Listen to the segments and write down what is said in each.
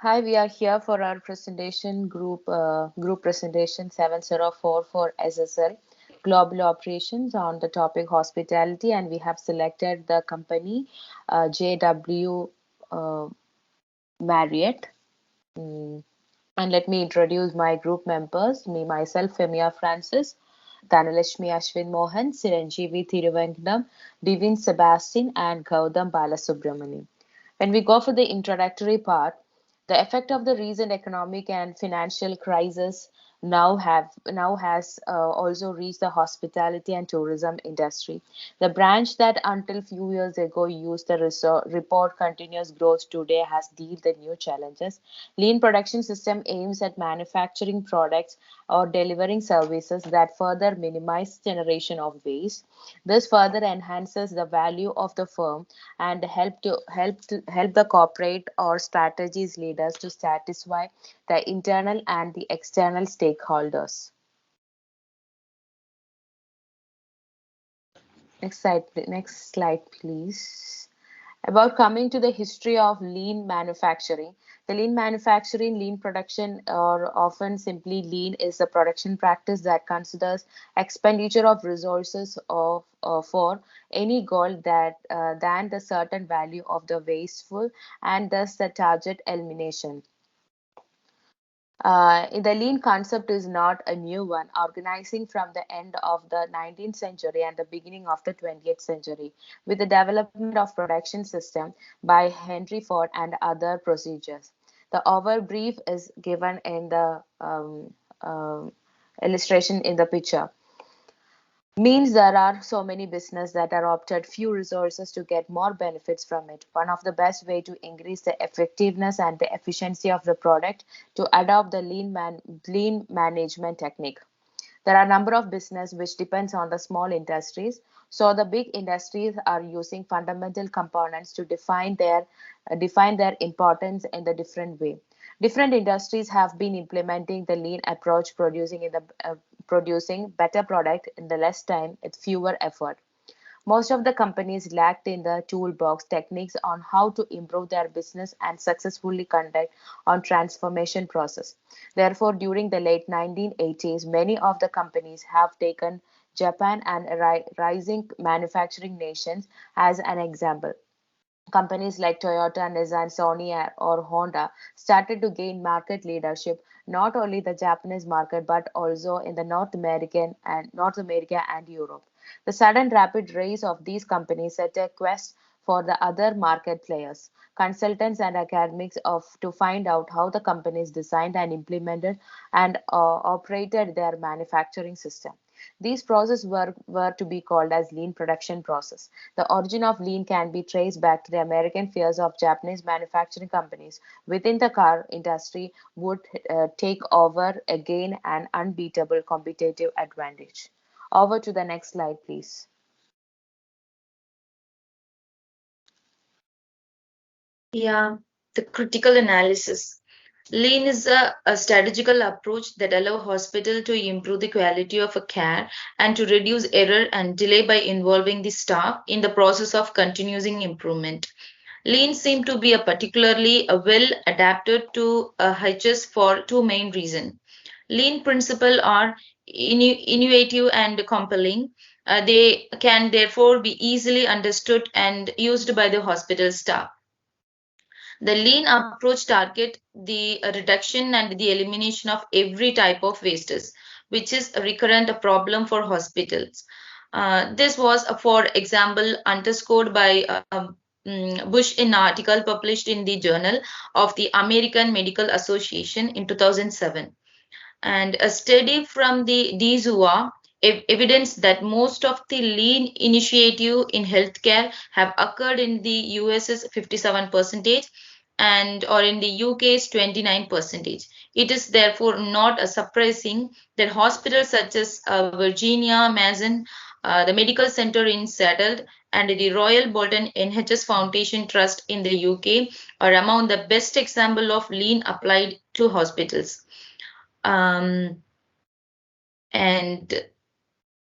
Hi, we are here for our presentation group presentation 704 for SSL Global Operations on the topic hospitality, and we have selected the company JW uh, Marriott. Mm, And let me introduce my group members. Me myself, Femia Francis, Dhanalashmi Ashwin Mohan, Siranjeevi Thiruvangadam, Divin Sebastian, and Gautam Balasubramanian. When we go for the introductory part, the effect of the recent economic and financial crisis now has also reached the hospitality and tourism industry. The branch that until few years ago used the report continuous growth today has dealt the new challenges. Lean production system aims at manufacturing products or delivering services that further minimize generation of waste. This further enhances the value of the firm and help the corporate or strategies leaders to satisfy the internal and the external stakeholders. Next slide, please. About coming to the history of lean manufacturing. The lean manufacturing, lean production, or often simply lean, is a production practice that considers expenditure of resources for any goal than the certain value of the wasteful and thus the target elimination. The lean concept is not a new one, organizing from the end of the 19th century and the beginning of the 20th century, with the development of production system by Henry Ford and other procedures. The overbrief is given in the illustration in the picture. Means there are so many business that are opted few resources to get more benefits from it. One of the best way to increase the effectiveness and the efficiency of the product to adopt the lean management technique. There are a number of business which depends on the small industries. So the big industries are using fundamental components to define their importance in the different way. Different industries have been implementing the lean approach, producing better product in the less time with fewer effort. Most of the companies lacked in the toolbox techniques on how to improve their business and successfully conduct on transformation process. Therefore, during the late 1980s, many of the companies have taken Japan and rising manufacturing nations as an example. Companies like Toyota, Nissan, Sony, or Honda started to gain market leadership not only the Japanese market but also in the North America and Europe. The sudden rapid rise of these companies set a quest for the other market players, consultants and academics to find out how the companies designed and implemented and operated their manufacturing system. These processes were to be called as lean production process. The origin of lean can be traced back to the American fears of Japanese manufacturing companies within the car industry would take over again an unbeatable competitive advantage. Over to the next slide, please. Yeah, the critical analysis. Lean is a strategical approach that allows hospital to improve the quality of a care and to reduce error and delay by involving the staff in the process of continuous improvement. Lean seem to be a particularly well adapted to HS for two main reasons. Lean principles are innovative and compelling. They can therefore be easily understood and used by the hospital staff. The lean approach target the reduction and the elimination of every type of wastes, which is a recurrent problem for hospitals. This was, for example, underscored by Bush in an article published in the Journal of the American Medical Association in 2007. And a study from the DZUA evidence that most of the lean initiative in healthcare have occurred in the US's 57% and or in the UK's 29%. It is therefore not a surprising that hospitals such as Virginia Mason, the Medical Center in Seattle, and the Royal Bolton NHS Foundation Trust in the UK are among the best example of lean applied to hospitals. Um, and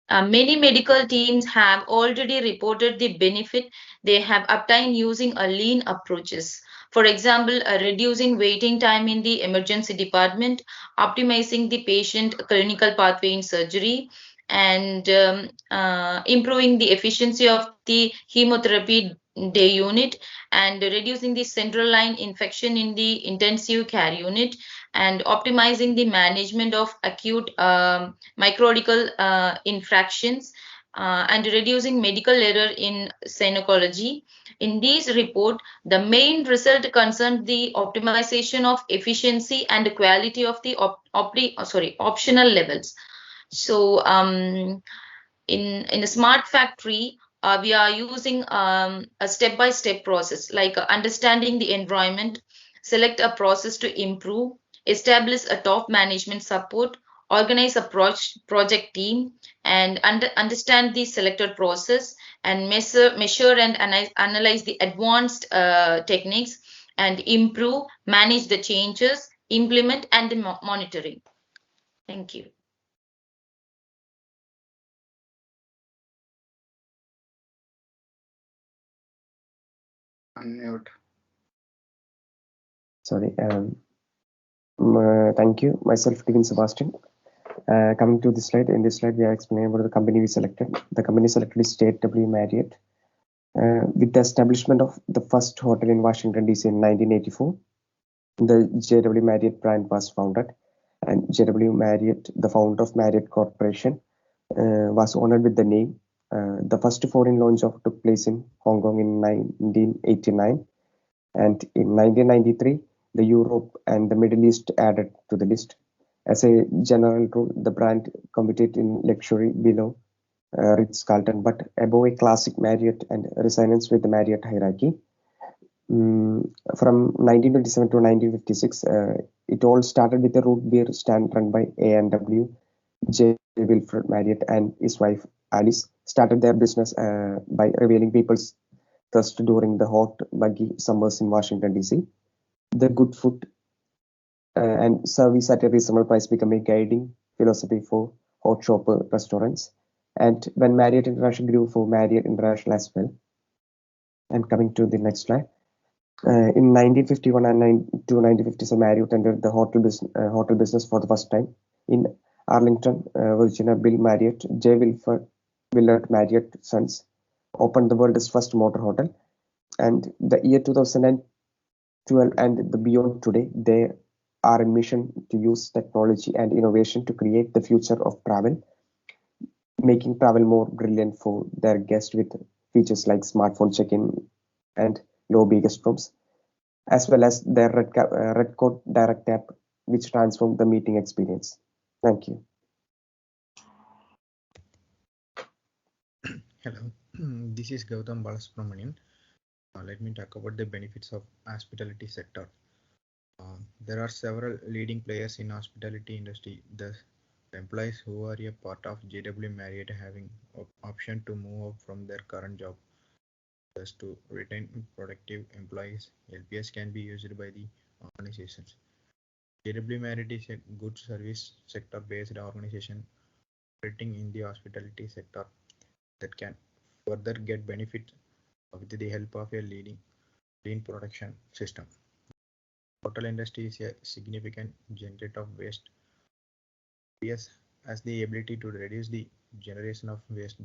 Many medical teams have already reported the benefit they have obtained using a lean approaches. For example, reducing waiting time in the emergency department, optimizing the patient clinical pathway in surgery, and improving the efficiency of the chemotherapy day unit, and reducing the central line infection in the intensive care unit, and optimizing the management of acute microbial infractions, and reducing medical error in gynecology. In this report, the main result concerned the optimization of efficiency and quality of the optional levels. So, in a smart factory, we are using a step-by-step process, like understanding the environment, select a process to improve, establish a top management support, organize a project team, and understand the selected process, and measure and analyze the advanced techniques, and improve, manage the changes, implement, and the monitoring. Thank you. Unmute. Sorry. Thank you. Myself, Devin Sebastian. Coming to this slide, in this slide, we are explaining about the company we selected. The company selected is JW Marriott. With the establishment of the first hotel in Washington, D.C. in 1984, the JW Marriott brand was founded. And JW Marriott, the founder of Marriott Corporation, was honored with the name. The first foreign launch of took place in Hong Kong in 1989. And in 1993, the Europe and the Middle East added to the list. As a general rule, the brand competed in luxury below Ritz-Carlton, but above a classic Marriott and resonance with the Marriott hierarchy. From 1927 to 1956, it all started with a root beer stand run by A&W. J. Wilfred Marriott and his wife Alice started their business by revealing people's thirst during the hot, muggy summers in Washington, D.C. The good food and service at a reasonable price became a guiding philosophy for hot shopper restaurants. And when Marriott International grew for Marriott International as well. And coming to the next slide. In 1951 and 1957, Marriott entered the hotel business for the first time. In Arlington, Virginia, Bill Marriott, J. Willard Marriott Sons opened the world's first motor hotel. And the year 2012 and the beyond today, they are a mission to use technology and innovation to create the future of travel, making travel more brilliant for their guests with features like smartphone check-in and lobby guest rooms, as well as their Red Coat Direct app, which transformed the meeting experience. Thank you. Hello, this is Gautam Balasubramanian. Let me talk about the benefits of hospitality sector. There are several leading players in hospitality industry. The employees who are a part of JW Marriott having option to move up from their current job. Thus, to retain productive employees, LPS can be used by the organizations. JW Marriott is a good service sector based organization operating in the hospitality sector that can further get benefit with the help of a lean production system. Hotel industry is a significant generator of waste. LPS has the ability to reduce the generation of waste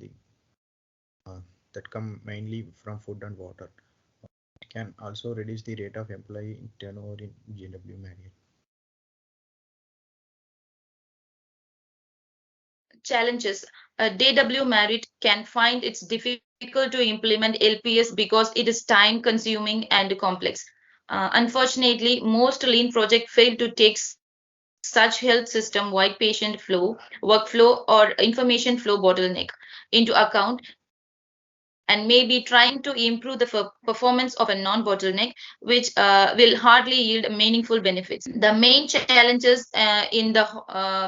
that come mainly from food and water. It can also reduce the rate of employee turnover in JW Marriott. Challenges. JW Marriott can find it's difficult to implement LPS because it is time consuming and complex. Unfortunately, most lean projects fail to take such health system wide patient flow, workflow, or information flow bottleneck into account, and may be trying to improve the performance of a non-bottleneck, which will hardly yield meaningful benefits. The main challenges in the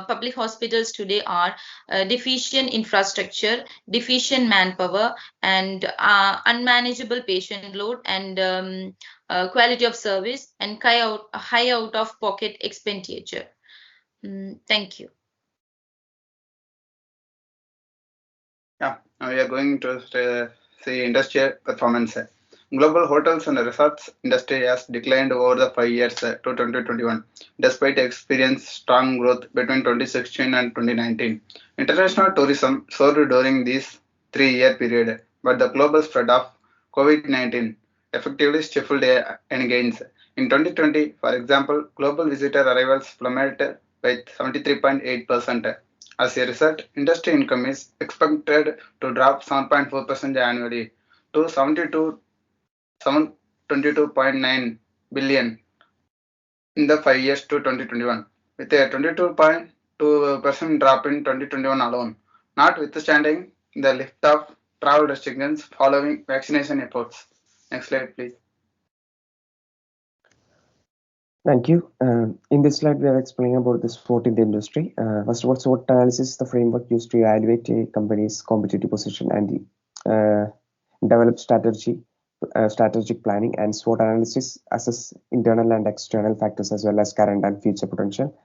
public hospitals today are deficient infrastructure, deficient manpower, and unmanageable patient load, and quality of service, and high out of pocket expenditure. Thank you. Now we are going to see industrial performance. Global hotels and resorts industry has declined over the 5 years to 2021, despite experiencing strong growth between 2016 and 2019. International tourism soared during this 3 year period, but the global spread of COVID-19 effectively stifled any gains. In 2020, for example, global visitor arrivals plummeted by 73.8%. As a result, industry income is expected to drop 7.4% annually to 722.9 billion in the 5 years to 2021, with a 22.2% drop in 2021 alone, notwithstanding the lift of travel restrictions following vaccination efforts. Next slide, please. Thank you. In this slide, we are explaining about the SWOT in the industry. First of all, SWOT analysis is the framework used to evaluate a company's competitive position and develop strategic planning. And SWOT analysis assess internal and external factors as well as current and future potential.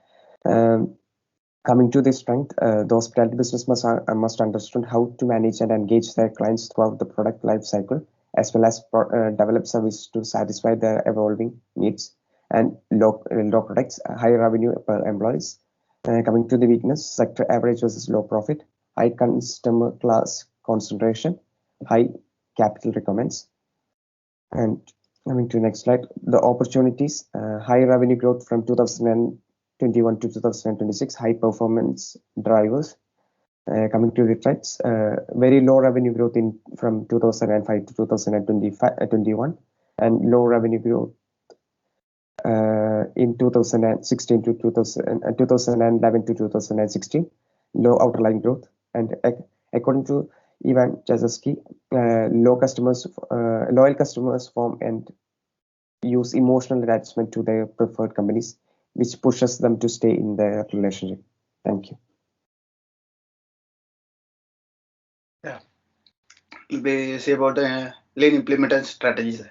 Coming to the strength, the hospitality business must understand how to manage and engage their clients throughout the product life cycle, as well as develop service to satisfy their evolving needs. And low products, high revenue per employees. Coming to the weakness, sector average versus low profit, high customer class concentration, high capital requirements. And coming to the next slide, the opportunities, high revenue growth from 2021 to 2026, high performance drivers. Coming to the threats, very low revenue growth from 2005 to 2021, and low revenue growth in 2016 to 2011 to 2016, low underlying growth. And according to Ivan Jazeski, loyal customers form and use emotional attachment to their preferred companies, which pushes them to stay in their relationship. Thank you. Yeah, we see about lean implementation strategies.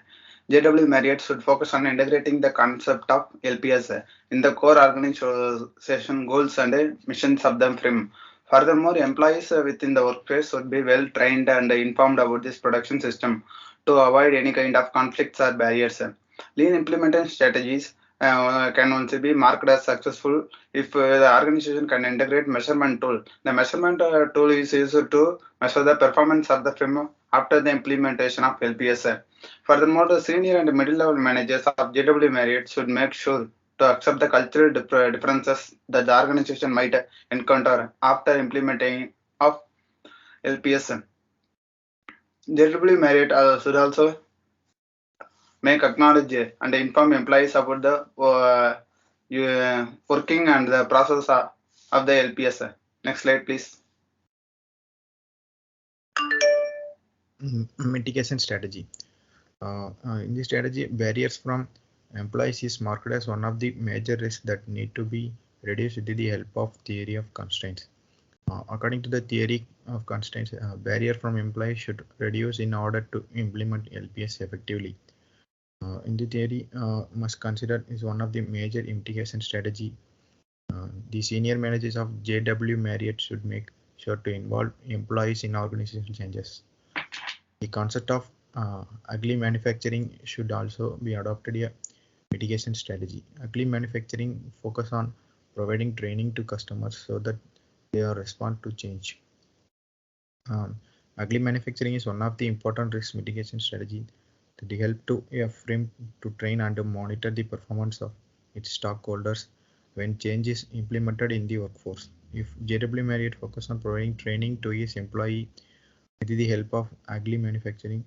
JW Marriott should focus on integrating the concept of LPS in the core organization goals and missions of the firm. Furthermore, employees within the workplace should be well trained and informed about this production system to avoid any kind of conflicts or barriers. Lean implementation strategies can only be marked as successful if the organization can integrate measurement tool. The measurement tool is used to measure the performance of the firm after the implementation of LPS. Furthermore, the senior and middle level managers of JW Marriott should make sure to accept the cultural differences that the organization might encounter after implementing of LPS. JW Marriott should also acknowledge and inform employees about the working and the process of the LPS. Next slide, please. Mitigation strategy. In this strategy, barriers from employees is marked as one of the major risks that need to be reduced with the help of theory of constraints. According to the theory of constraints, barrier from employees should reduce in order to implement LPS effectively. In the theory, must consider is one of the major mitigation strategy. The senior managers of JW Marriott should make sure to involve employees in organizational changes. The concept of ugly manufacturing should also be adopted a mitigation strategy. Ugly manufacturing focus on providing training to customers so that they are respond to change. Ugly manufacturing is one of the important risk mitigation strategy that help to a firm to train and monitor the performance of its stockholders when change is implemented in the workforce. If JW Marriott focus on providing training to its employee with the help of ugly manufacturing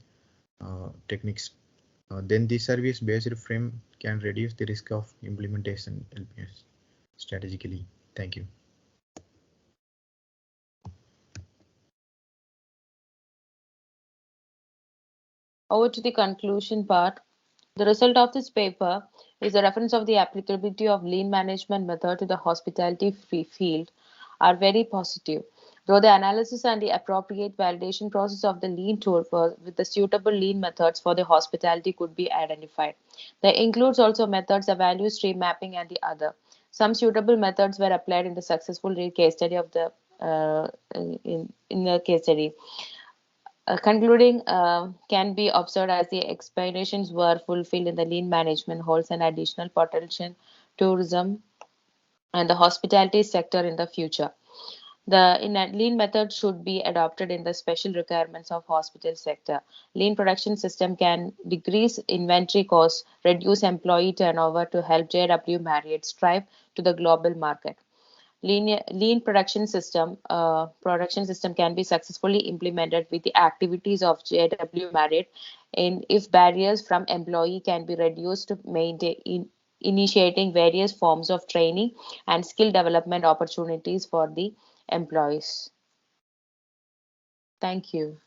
techniques, then the service-based frame can reduce the risk of implementation LPS strategically. Thank you. Over to the conclusion part. The result of this paper is a reference of the applicability of lean management method to the hospitality field are very positive, though the analysis and the appropriate validation process of the lean tool with the suitable lean methods for the hospitality could be identified. There includes also methods of value stream mapping and the other. Some suitable methods were applied in the successful case study of the in the case study. Concluding can be observed as the expectations were fulfilled in the lean management holds an additional potential tourism and the hospitality sector in the future. The lean method should be adopted in the special requirements of hospital sector. Lean production system can decrease inventory costs, reduce employee turnover to help JW Marriott strive to the global market. Lean production system can be successfully implemented with the activities of JW Marriott, and if barriers from employee can be reduced to initiating various forms of training and skill development opportunities for the employees. Thank you.